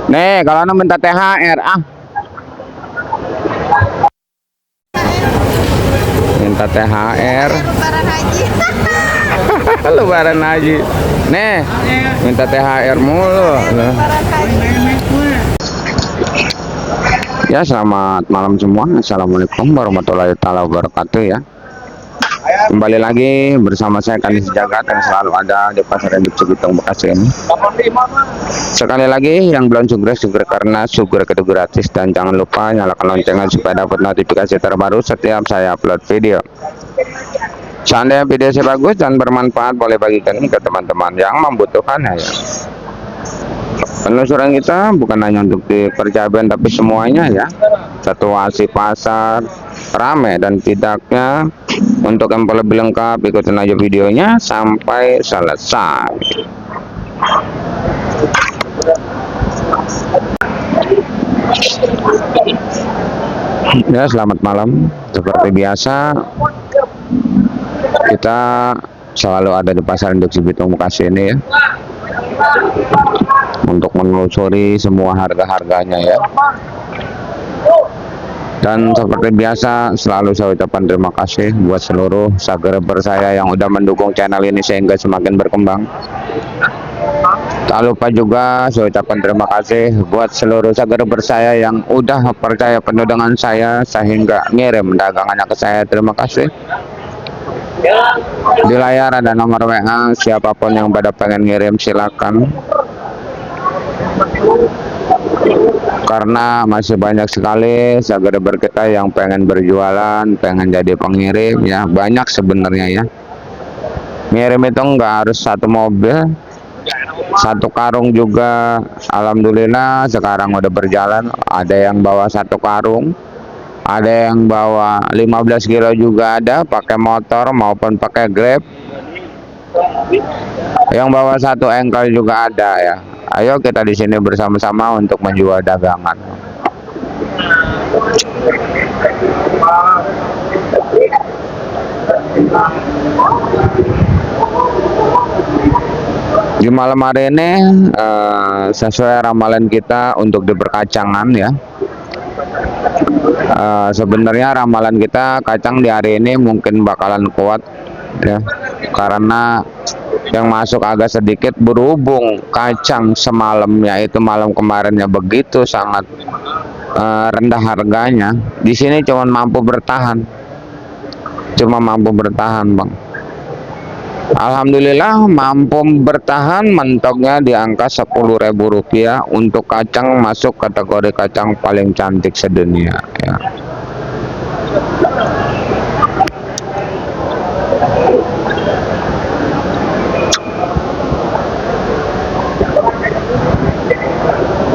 Nih, kalau anu minta THR, minta THR. Lebaran haji. Lebaran haji. Nih, minta THR mulu. Lebaran haji. Ya, selamat malam semua. Assalamualaikum warahmatullahi wabarakatuh ya. Kembali lagi bersama saya Kanis Jagat yang selalu ada di Pasar Induk Cibitung Bekasi ini. Sekali lagi yang belum sugar karena sugar itu gratis, dan jangan lupa nyalakan loncengnya supaya dapat notifikasi terbaru setiap saya upload video. Seandainya video saya bagus dan bermanfaat, boleh bagikan ke teman-teman yang membutuhkannya ya. Penelusuran kita bukan hanya untuk di Percaben tapi semuanya ya. Situasi pasar ramai dan tidaknya. Untuk yang lebih lengkap, ikutin aja videonya sampai selesai. Ya, selamat malam. Seperti biasa, kita selalu ada di Pasar Induk Cibitung Bekasi ini ya, untuk menelusuri semua harga-harganya ya. Dan seperti biasa selalu saya ucapkan terima kasih buat seluruh subscriber saya yang udah mendukung channel ini sehingga semakin berkembang. Tak lupa juga saya ucapkan terima kasih buat seluruh subscriber saya yang udah percaya penuh dengan saya sehingga ngirim dagangannya ke saya. Terima kasih. Di layar ada nomor WA, siapapun yang pada pengen ngirim silakan. Karena masih banyak sekali subscriber kita yang pengen berjualan, pengen jadi pengirim ya, banyak sebenarnya ya. Ngirim itu nggak harus satu mobil, satu karung juga. Alhamdulillah sekarang udah berjalan. Ada yang bawa satu karung, ada yang bawa 15 kilo juga, ada pakai motor maupun pakai Grab. Yang bawa satu engkel juga ada ya. Ayo kita di sini bersama-sama untuk menjual dagangan. Di malam hari ini sesuai ramalan kita untuk di perkacangan ya. Sebenarnya ramalan kita kacang di hari ini mungkin bakalan kuat ya, karena yang masuk agak sedikit berhubung kacang semalamnya itu malam kemarinnya begitu sangat rendah harganya. Di sini cuma mampu bertahan, bang. Alhamdulillah mampu bertahan, mentoknya di angka Rp10.000 untuk kacang masuk kategori kacang paling cantik sedunia ya.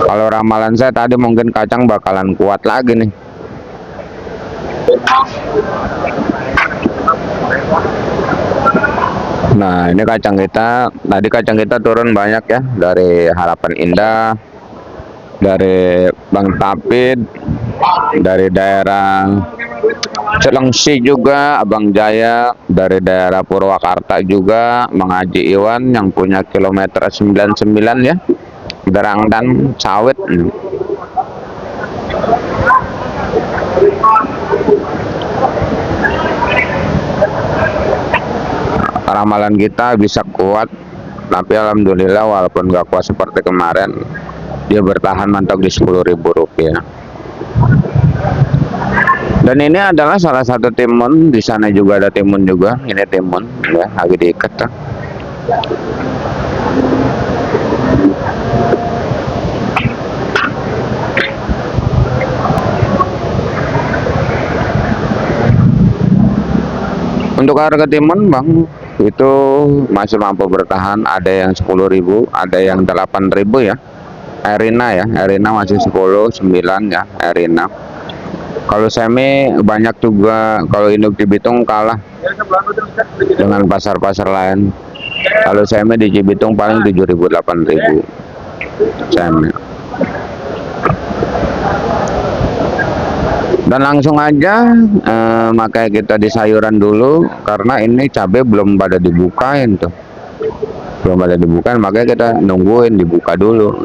Kalau ramalan saya tadi mungkin kacang bakalan kuat lagi nih. Nah, ini kacang kita. Tadi kacang kita turun banyak ya, dari Harapan Indah, dari Bang Tapit, dari daerah Celengsi juga, Abang Jaya, dari daerah Purwakarta juga, Mang Haji Iwan yang punya kilometer 99 ya. Gerang dan sawit. Ramalan kita bisa kuat, tapi alhamdulillah walaupun gak kuat seperti kemarin, dia bertahan mantap di Rp10.000. Dan ini adalah salah satu timun. Di sana juga ada timun juga. Ini timun ya, lagi diikat tuh. Untuk harga timun bang itu masih mampu bertahan, ada yang 10.000, ada yang 8.000 ya. Erina ya, Erina masih 10, 9 ya Erina. Kalau semi banyak juga. Kalau induk Cibitung kalah dengan pasar-pasar lain. Kalau semi di Cibitung paling 7.000, 8.000 semi. Dan langsung aja makanya kita di sayuran dulu, karena ini cabai belum pada dibukain tuh. belum ada dibuka, makanya kita nungguin dibuka dulu.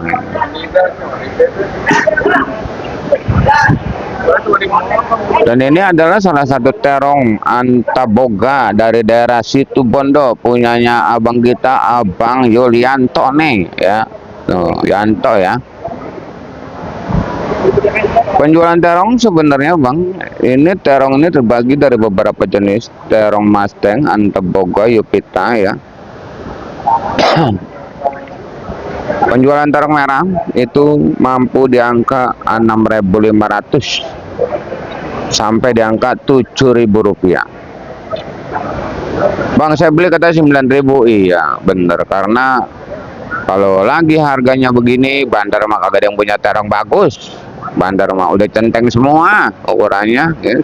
Dan ini adalah salah satu terong antaboga dari daerah Situbondo, punyanya abang kita, Abang Yulianto nih ya. Tuh, Yanto ya. Penjualan terong sebenarnya bang, ini terong ini terbagi dari beberapa jenis. Terong Mustang, Antaboga, Yupita ya. Penjualan terong merah itu mampu di angka 6.500 sampai di angka 7.000 rupiah. Bang, saya beli kata 9.000. Iya bener, karena kalau lagi harganya begini, bandar mah kagak ada yang punya terong bagus. Bandar mah udah centeng semua ukurannya gitu.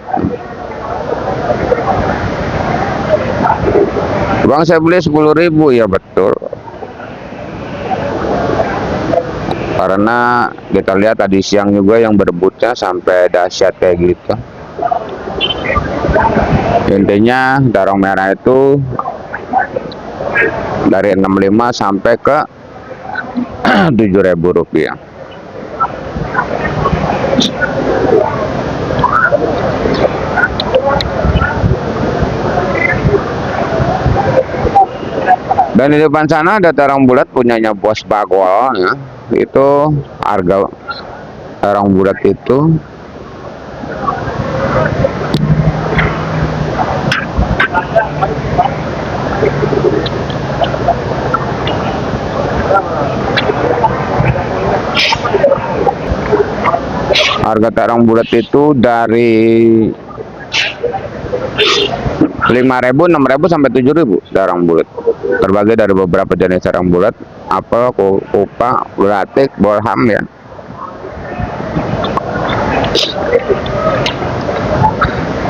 Bang, saya beli 10.000. Ya betul, karena kita lihat tadi siang juga yang berebutnya sampai dahsyat kayak gitu. Intinya terong merah itu dari 65 sampai ke 7.000 rupiah. Dan di depan sana ada terong bulat punyanya Bos Bagol ya. Itu harga terong bulat itu dari 5.000, 6.000 sampai 7.000 terong bulat. Terbagi dari beberapa jenis terong bulat, apel, kupa, belatik, bolham ya.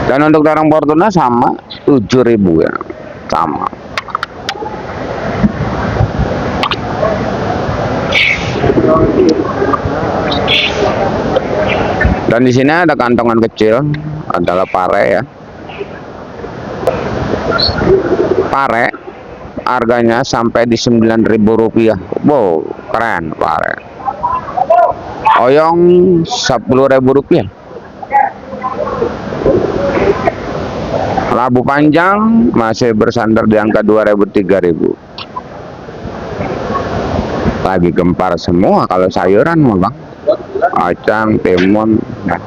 Dan untuk terong Fortuna sama 7.000 ya, sama. Dan di sini ada kantongan kecil, adalah pare ya. Pare harganya sampai di 9.000 rupiah. Wow, keren pare. Oyong 10.000 rupiah. Labu panjang masih bersandar di angka 2.000-3.000. Lagi gempar semua kalau sayuran mah bang, kacang, timun ya.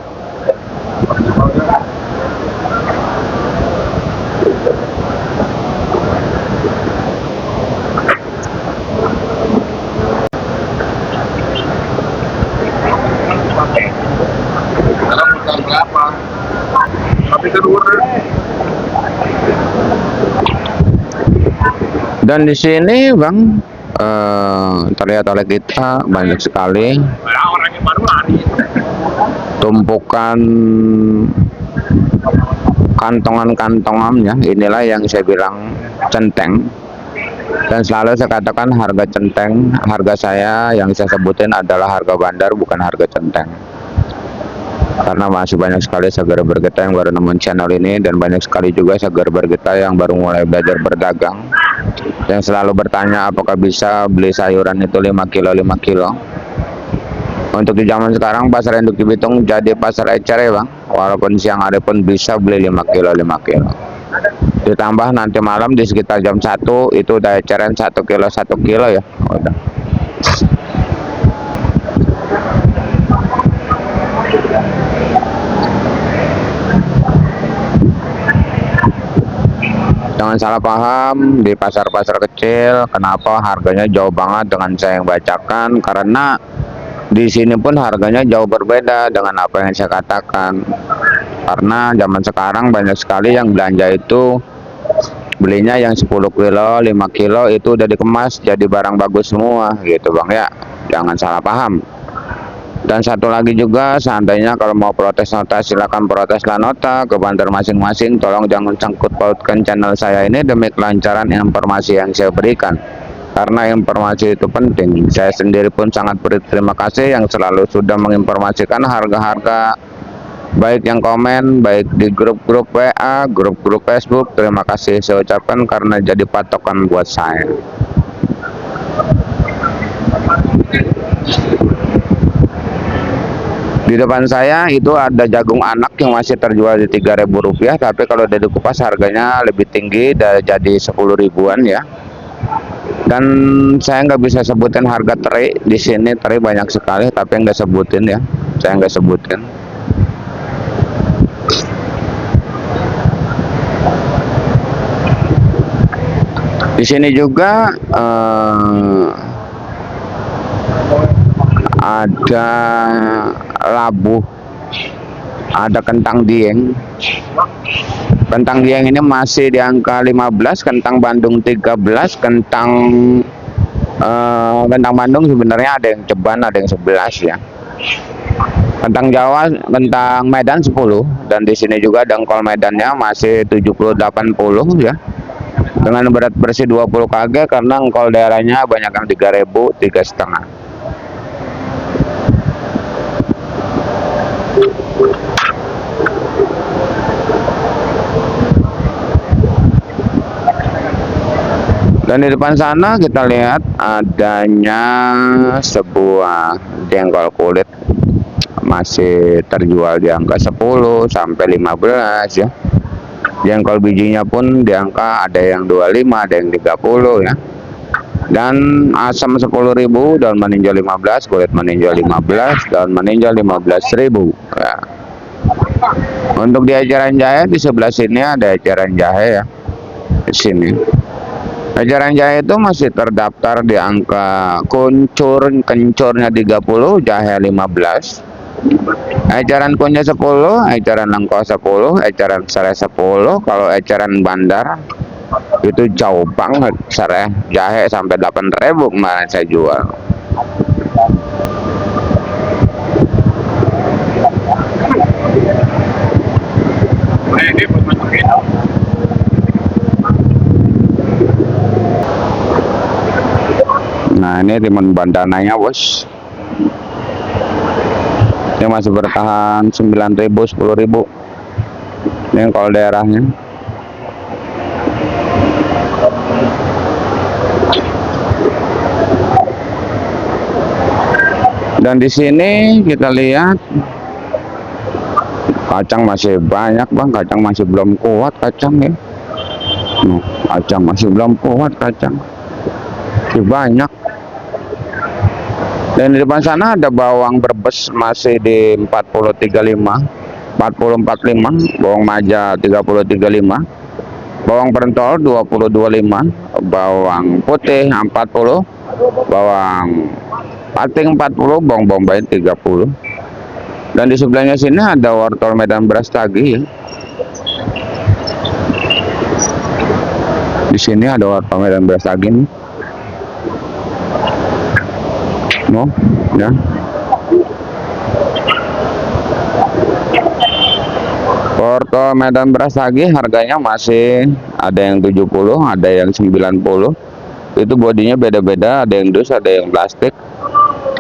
Dan di sini bang, terlihat oleh kita banyak sekali tumpukan kantongan-kantongannya. Inilah yang saya bilang centeng, dan selalu saya katakan harga centeng, harga saya yang saya sebutin adalah harga bandar, bukan harga centeng. Karena masih banyak sekali subscriber kita yang baru nemuin channel ini, dan banyak sekali juga subscriber kita yang baru mulai belajar berdagang, yang selalu bertanya apakah bisa beli sayuran itu 5 kilo 5 kilo. Untuk di zaman sekarang pasar induk Cibitung jadi pasar ecer ya bang, walaupun siang hari pun bisa beli 5 kilo 5 kilo. Ditambah nanti malam di sekitar jam 1 itu udah eceran 1 kilo 1 kilo ya udah. Jangan salah paham, di pasar-pasar kecil kenapa harganya jauh banget dengan saya yang bacakan, karena di sini pun harganya jauh berbeda dengan apa yang saya katakan. Karena zaman sekarang banyak sekali yang belanja itu belinya yang 10 kilo 5 kilo itu udah dikemas jadi barang bagus semua gitu bang ya, jangan salah paham. Dan satu lagi juga, seandainya kalau mau protes nota silakan proteslah nota ke bandar masing-masing, tolong jangan sangkut pautkan channel saya ini demi kelancaran informasi yang saya berikan, karena informasi itu penting. Saya sendiri pun sangat berterima kasih yang selalu sudah menginformasikan harga-harga, baik yang komen, baik di grup-grup WA, grup-grup Facebook. Terima kasih saya ucapkan karena jadi patokan buat saya. Di depan saya itu ada jagung anak yang masih terjual di Rp3.000, tapi kalau dari Kupas harganya lebih tinggi, jadi 10 ribuan ya. Dan saya nggak bisa sebutin harga teri di sini, teri banyak sekali, tapi nggak sebutin ya, saya nggak sebutin. Di sini juga ada labu, ada kentang dieng. Kentang dieng ini masih di angka 15, kentang Bandung 13, kentang Bandung sebenarnya ada yang ceban, ada yang 11 ya. Kentang Jawa, kentang Medan 10, dan di sini juga dengkol Medannya masih 70-80 ya. Dengan berat bersih 20 kg, karena engkol daerahnya banyak yang 3.000, 3,5. Dan di depan sana kita lihat adanya sebuah jengkol kulit, masih terjual di angka 10 sampai 15 ya. Jengkol bijinya pun di angka ada yang 25, ada yang 30 ya. Dan asam 10.000, daun meninjau 15, kulit meninjau 15, daun meninjau 15.000 ya. Untuk di eceran jahe di sebelah sini ada eceran jahe ya. Di sini eceran jahe itu masih terdaftar di angka kencurnya 30, jahe 15. Eceran kunyit 10, eceran lengko 10, eceran serai 10. Kalau eceran bandar itu jauh banget, serai jahe sampai 8.000 kemarin saya jual. Nah, ini timun bandananya bos, ini masih bertahan 9.000, 10.000. Ini kalau daerahnya. Dan di sini kita lihat kacang masih banyak bang, kacang masih belum kuat kacang ya. Kacang masih belum kuat, kacang masih banyak. Dan di depan sana ada bawang Brebes masih di 40.35, 40.45, bawang Maja 30.35, bawang Pentol 20.25, bawang putih 40, bawang pating 40, bawang bombay 30. Dan di sebelahnya sini ada wortel Medan beras tagi ya. Di sini ada wortel Medan beras tagi nih. Ya. Wortel Medan beras tagi harganya masih ada yang 70, ada yang 90. Itu bodinya beda-beda, ada yang dus, ada yang plastik.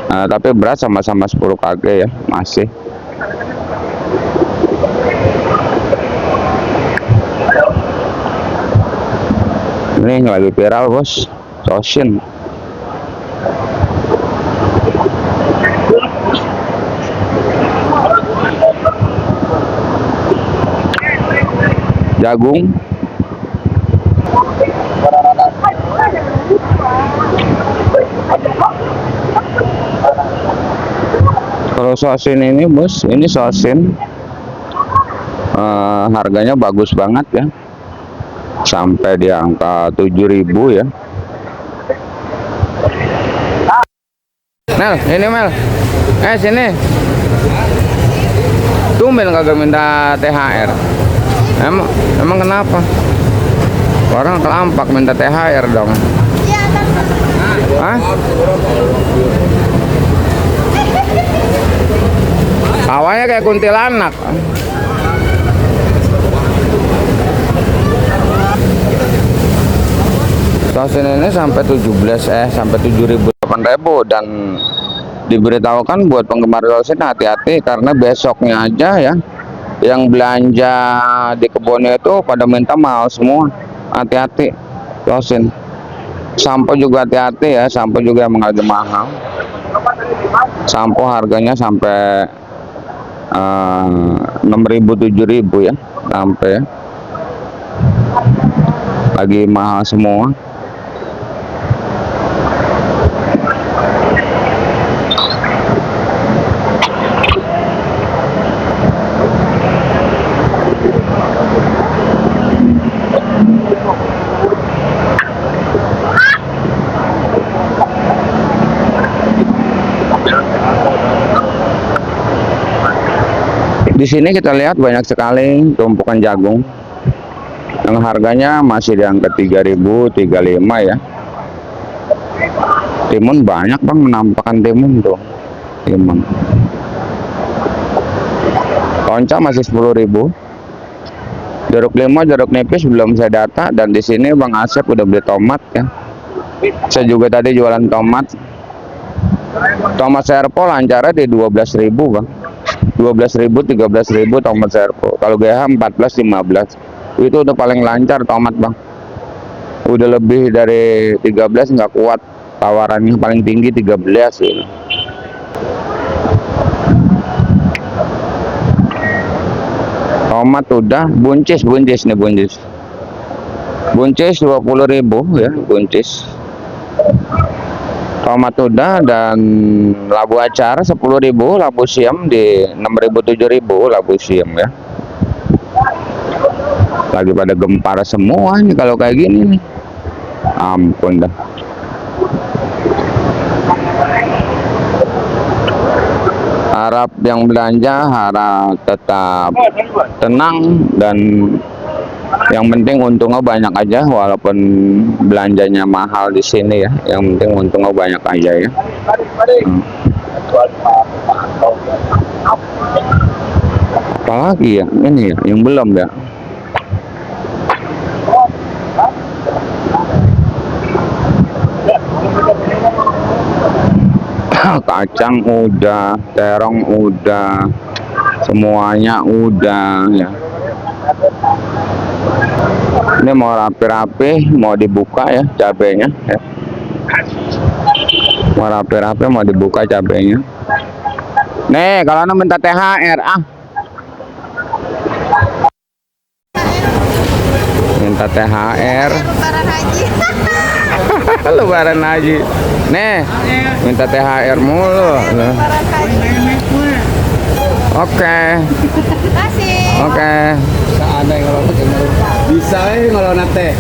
Tapi beras sama-sama 10 kg ya, masih. Ini lagi viral bos, sosin. Jagung kalau sosin ini bos, ini sosin harganya bagus banget ya, sampai di angka 7.000 ya. Mel, ini Mel, sini. Tumben kagak minta THR. Emang kenapa? Orang kelampak minta THR dong. Iya, Hah? Awalnya kayak kuntilanak. Sosin ini sampai 7.000, 8.000, dan diberitahukan buat penggemar sosin hati-hati karena besoknya aja ya yang belanja di kebunnya itu pada minta mahal semua. Hati-hati sosin. Sampo juga hati-hati ya, sampo juga emang agak mahal. Sampo harganya sampai 6.000 7.000 ya, sampai lagi mahal semua. Di sini kita lihat banyak sekali tumpukan jagung yang harganya masih di angka 3.000 35 ya. Timun banyak bang, menampakkan timun tuh, timun. Konca masih 10.000. Jeruk limau, jeruk nipis belum saya data. Dan di sini Bang Asep udah beli tomat ya. Saya juga tadi jualan tomat. Tomat serpo lancarnya di 12.000 bang. 12.000 13.000 tomat serpo. Kalau GH 14 15. Itu udah paling lancar tomat bang. Udah lebih dari 13 nggak kuat. Tawarannya paling tinggi 13 ya. Tomat udah, buncis nih, buncis 20.000 ya, buncis. Tomat udah. Dan labu acar 10.000, labu siam di 6.000 7.000 labu siam ya. Lagi pada gempar semua nih kalau kayak gini nih, ampun dah. Harap yang belanja harap tetap tenang, dan yang penting untungnya banyak aja walaupun belanjanya mahal di sini ya. Yang penting untungnya banyak aja ya. Apalagi ya ini ya yang belum ya. Kacang udah, terong udah, semuanya udah ya. Ini mau rapi-rapi, mau dibuka ya cabenya ya. Mau rapi-rapi, mau dibuka cabenya. Nih kalau anda minta THR minta THR Lebaran haji. Lebaran haji. Nih minta THR mulu. Lebaran haji. Oke. Kasih. Oke. Bisa kalau nate.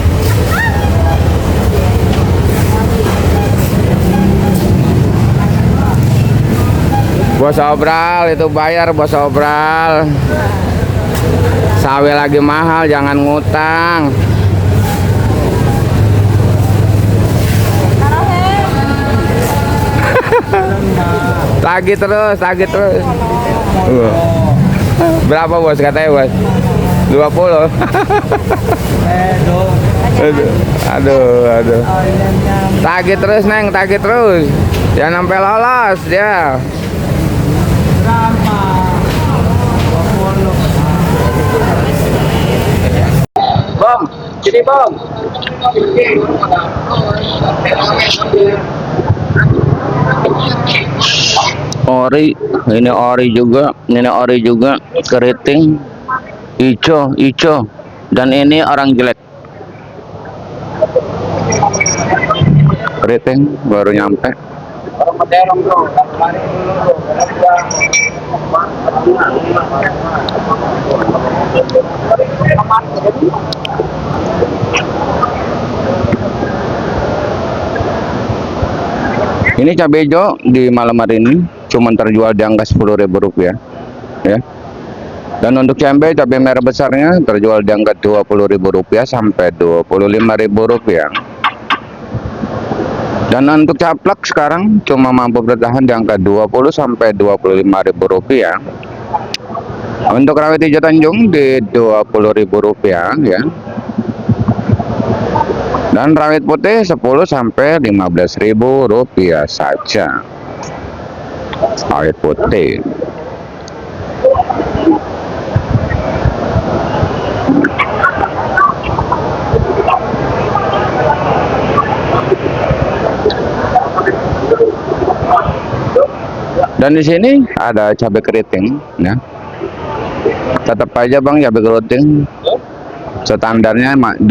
Bos obral itu bayar, bos obral. Sawe lagi mahal, jangan ngutang. Tagih terus, tagih terus. Berapa bos katanya bos? 20. Aduh. Tagih terus neng, tagih terus. Jangan sampai lolos dia. Bom, sini bom. Ori, ini ori juga, keriting, ijo, dan ini orang jelek. Keriting baru nyampe. Ini cabai hijau di malam hari ini cuma terjual di angka Rp10.000 ya. Dan untuk cabai merah besarnya terjual di angka Rp20.000 sampai Rp25.000. Dan untuk caplak sekarang cuma mampu bertahan di angka Rp20 sampai Rp25.000. Untuk rawit hijau Tanjung di Rp20.000 ya. Dan rawit putih 10 sampai Rp15.000 saja. Rawit putih. Dan di sini ada cabai keriting, ya. Tetap aja bang cabai keriting standarnya 20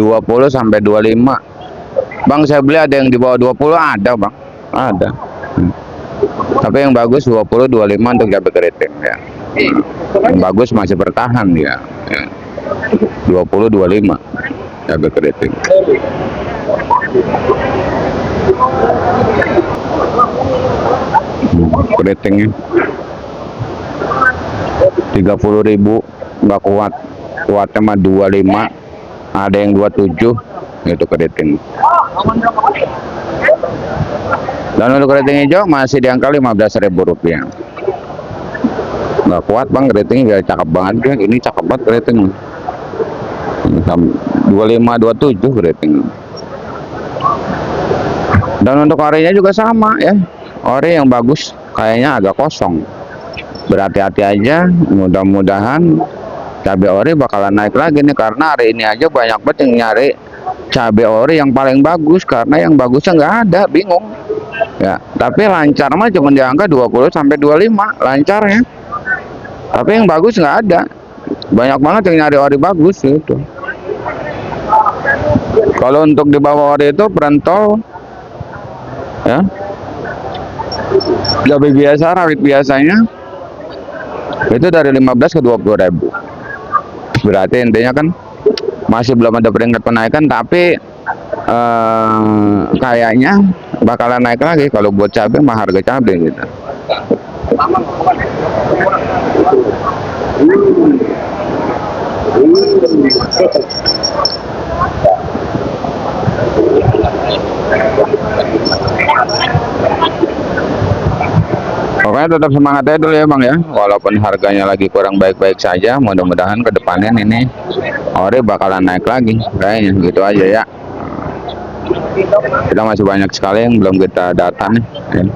sampai 25. Bang saya beli ada yang di bawah 20 ada bang, ada. Tapi yang bagus 20-25 untuk cabai keriting ya. Yang bagus masih bertahan ya. 20-25 cabai keriting. Keritingnya 30.000 nggak kuat, kuatnya mah 25, ada yang 27 itu keriting. Dan untuk keriting hijau masih di angka Rp15.000. Nggak kuat bang keritingnya, cakep banget ya. Ini cakep banget keriting. 25-27 keriting. Dan untuk orenya juga sama ya. Ore yang bagus kayaknya agak kosong. Berhati-hati aja, mudah-mudahan cabai ori bakalan naik lagi nih, karena hari ini aja banyak banget yang nyari cabai ori yang paling bagus, karena yang bagusnya nggak ada, bingung ya. Tapi lancar mah cuma di angka 20 sampai 25 lancar ya, tapi yang bagus nggak ada. Banyak banget yang nyari ori bagus gitu. Kalau untuk di bawah ori itu berentol ya, cabai biasa, rawit biasanya itu dari 15 ke 20.000. Berarti intinya kan masih belum ada peringkat penaikan, tapi kayaknya bakalan naik lagi kalau buat cabai mah, harga cabai gitu. Pokoknya tetap semangat aja dulu ya bang ya, walaupun harganya lagi kurang baik-baik saja, mudah-mudahan ke depannya ini ori bakalan naik lagi kayaknya, gitu aja ya. Kita masih banyak sekali yang belum kita data nih ya.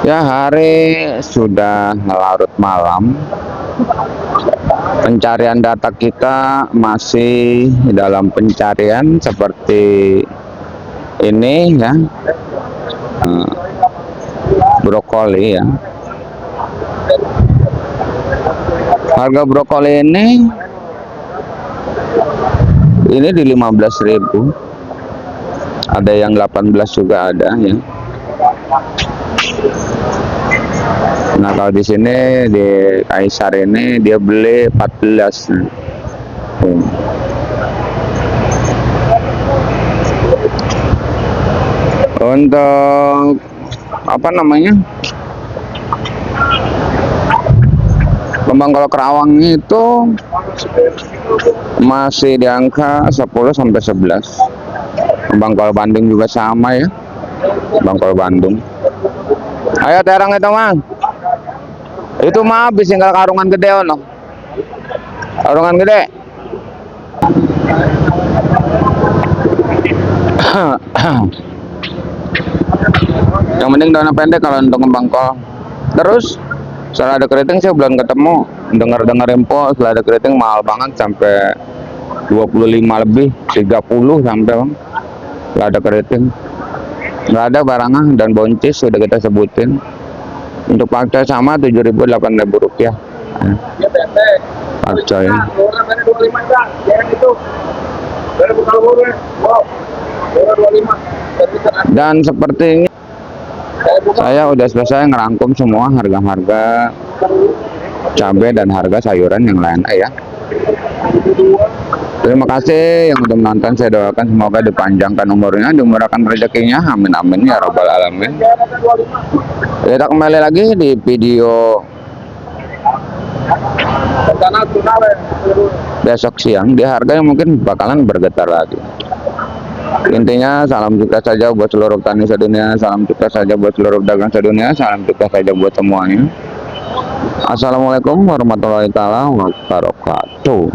Ya, hari sudah larut malam. Pencarian data kita masih dalam pencarian seperti ini ya. Brokoli ya. Harga brokoli ini di 15.000. Ada yang 18 juga ada ya. Nah, kalau di sini di Kaisar ini dia beli 14. Untuk apa namanya? Kembang kalau kerawang itu masih di angka 10 sampai 11. Kembang kalau Bandung juga sama ya. Kembang kalau Bandung. Ayo terang itu mang. Itu mah habis tinggal karungan gede ono. Karungan gede. Yang penting daunnya pendek kalau untuk kembang kol. Terus setelah ada keriting saya belum ketemu. Dengar-dengar info setelah ada keriting mahal banget sampai 25 lebih, 30 sampai bang. Setelah ada keriting. Nggak ada barangnya, dan boncis sudah kita sebutin. Untuk pakcoy sama 7.000-8.000 rupiah. Pakcoy. Dan sepertinya saya udah selesai ngerangkum semua harga-harga cabai dan harga sayuran yang lain ya. Terima kasih yang udah menonton. Saya doakan semoga dipanjangkan umurnya, dimurahkan rezekinya, amin amin ya robbal alamin. Kita kembali lagi di video besok siang. Di harga yang mungkin bakalan bergetar lagi. Intinya salam sukses saja buat seluruh petani sedunia, salam sukses saja buat seluruh dagang sedunia, salam sukses saja buat semuanya. Assalamualaikum warahmatullahi wabarakatuh.